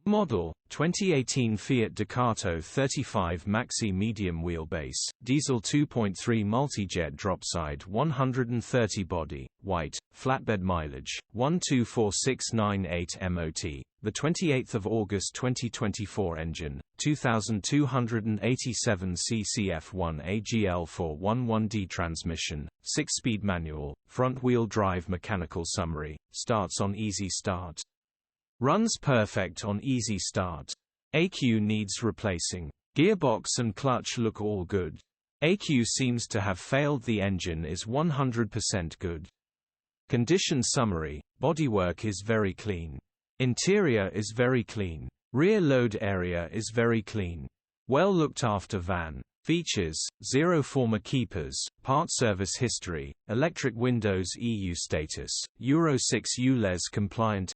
Model, 2018 Fiat Ducato 35 Maxi medium wheelbase, diesel 2.3 Multijet Dropside 130 body, white, flatbed mileage, 124698 MOT, the 28th of August 2024 engine, 2287 cc F1 AGL411D transmission, 6-speed manual, front-wheel drive mechanical summary, starts on easy start. Runs perfect on easy start. ECU needs replacing. Gearbox and clutch look all good. ECU seems to have failed. The engine is 100% good. Condition summary: bodywork is very clean. Interior is very clean. Rear load area is very clean. Well looked after van. Features: 0 former keepers, part service history, electric windows, EU status, Euro 6 ulez compliant,